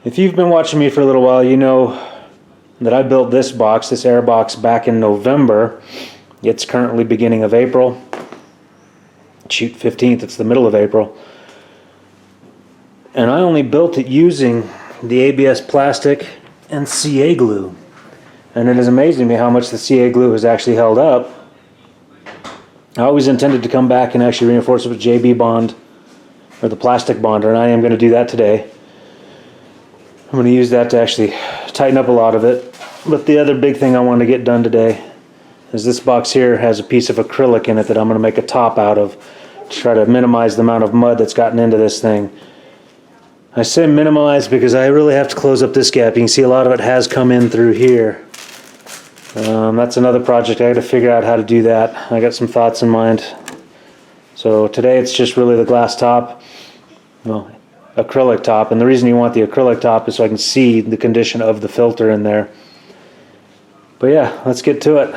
If you've been watching me for a little while, you know that I built this box, this airbox, back in November. It's currently beginning of April. Shoot, 15th, it's the middle of April. And I only built it using the ABS plastic and CA glue. And it is amazing to me how much the CA glue has actually held up. I always intended to come back and actually reinforce it with JB Bond, or the plastic bonder, and I am going to do that today. I'm going to use that to actually tighten up a lot of it. But the other big thing I want to get done today is this box here has a piece of acrylic in it that I'm going to make a top out of to try to minimize the amount of mud that's gotten into this thing. I say minimize because I really have to close up this gap. You can see a lot of it has come in through here. That's another project. I got to figure out how to do that. I got some thoughts in mind. So today it's just really the glass top, well, acrylic top, and the reason you want the acrylic top is so I can see the condition of the filter in there. But yeah, let's get to it.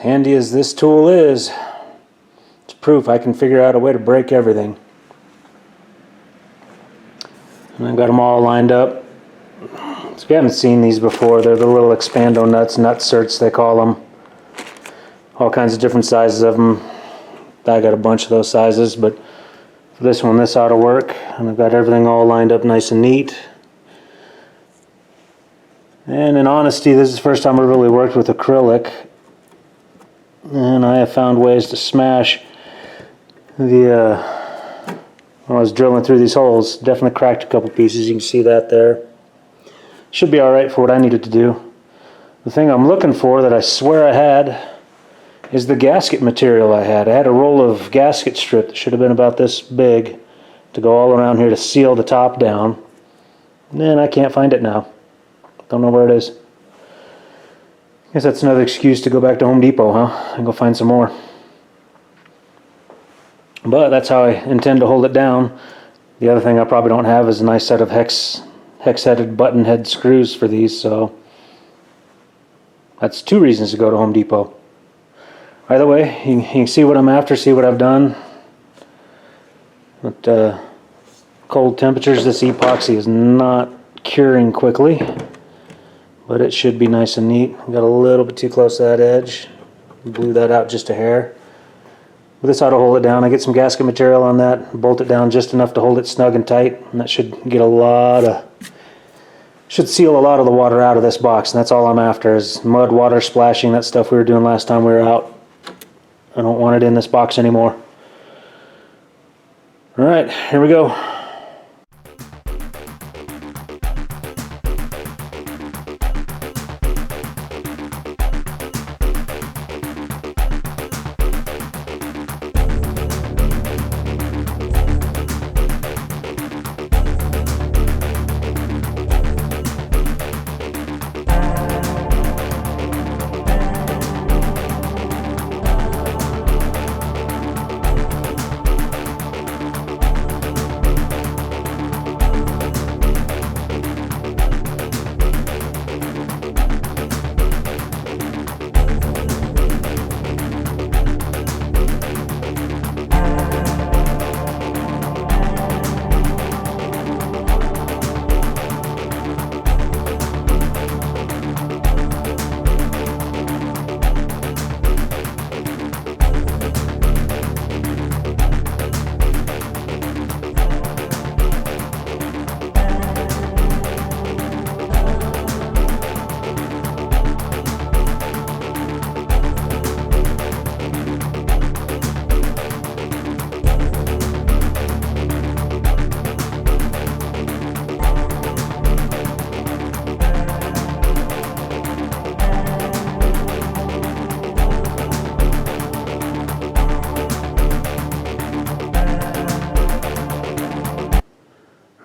As handy as this tool is, it's proof I can figure out a way to break everything. And I've got them all lined up. So if you haven't seen these before, they're the little expando nuts, nutserts they call them. All kinds of different sizes of them. I got a bunch of those sizes, but for this one, this ought to work. And I've got everything all lined up nice and neat. And in honesty, this is the first time I really worked with acrylic. And I have found ways to smash the, when I was drilling through these holes, definitely cracked a couple pieces. You can see that there. Should be alright for what I needed to do. The thing I'm looking for that I swear I had is the gasket material I had. I had a roll of gasket strip that should have been about this big to go all around here to seal the top down. And I can't find it now. Don't know where it is. Guess that's another excuse to go back to Home Depot, huh? And go find some more. But that's how I intend to hold it down. The other thing I probably don't have is a nice set of hex-headed button head screws for these, so that's 2 reasons to go to Home Depot. Either way, you can see what I'm after, see what I've done. At cold temperatures, this epoxy is not curing quickly, but it should be nice and neat. Got a little bit too close to that edge. Blew that out just a hair. But this ought to hold it down. I get some gasket material on that, bolt it down just enough to hold it snug and tight, and that should get should seal a lot of the water out of this box, and that's all I'm after is mud, water splashing, that stuff we were doing last time we were out. I don't want it in this box anymore. Alright, here we go.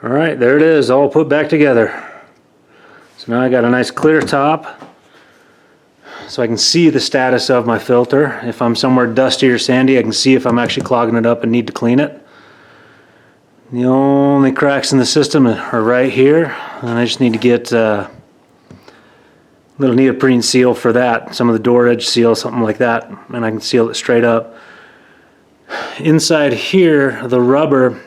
Alright, there it is, all put back together. So now I got a nice clear top, so I can see the status of my filter. If I'm somewhere dusty or sandy, I can see if I'm actually clogging it up and need to clean it. The only cracks in the system are right here, and I just need to get a little neoprene seal for that, some of the door edge seal, something like that, and I can seal it straight up. Inside here, the rubber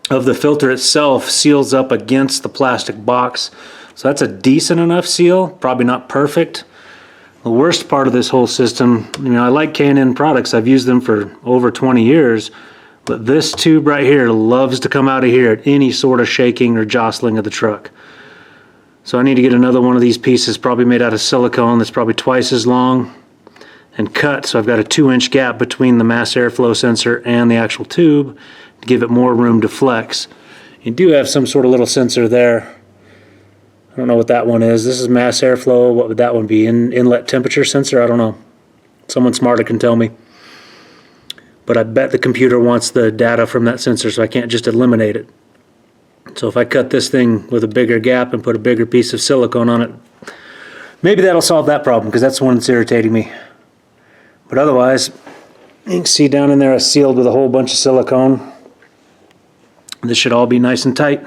of the filter itself seals up against the plastic box, so that's a decent enough seal, probably not perfect. The worst part of this whole system, I like K&N products, I've used them for over 20 years, but this tube right here loves to come out of here at any sort of shaking or jostling of the truck. So I need to get another one of these pieces, probably made out of silicone, that's probably twice as long and cut, so I've got a 2-inch gap between the mass airflow sensor and the actual tube to give it more room to flex. You do have some sort of little sensor there. I don't know what that one is. This is mass airflow. What would that one be? Inlet temperature sensor? I don't know. Someone smarter can tell me. But I bet the computer wants the data from that sensor, so I can't just eliminate it. So if I cut this thing with a bigger gap and put a bigger piece of silicone on it, maybe that'll solve that problem, because that's the one that's irritating me. But otherwise, you can see down in there I sealed with a whole bunch of silicone. This should all be nice and tight.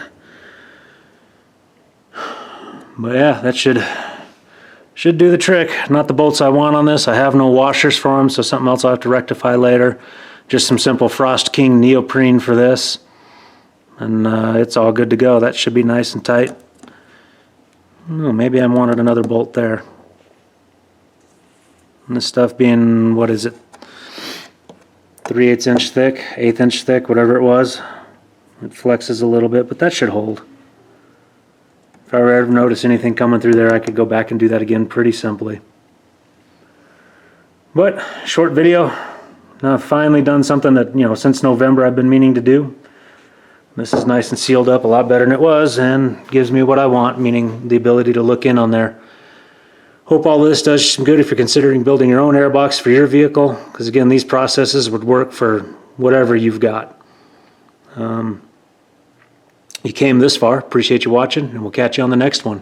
But yeah, that should Should do the trick. Not the bolts I want on this. I have no washers for them, so something else I'll have to rectify later. Just some simple Frost King neoprene for this. And it's all good to go. That should be nice and tight. Oh, maybe I wanted another bolt there. And this stuff being, what is it? 3/8 inch thick, 1/8 inch thick, whatever it was. It flexes a little bit, but that should hold. If I ever notice anything coming through there, I could go back and do that again pretty simply. But, short video. Now I've finally done something that, since November I've been meaning to do. This is nice and sealed up a lot better than it was and gives me what I want, meaning the ability to look in on there. Hope all this does you some good if you're considering building your own airbox for your vehicle, because again, these processes would work for whatever you've got. You came this far, appreciate you watching, and we'll catch you on the next one.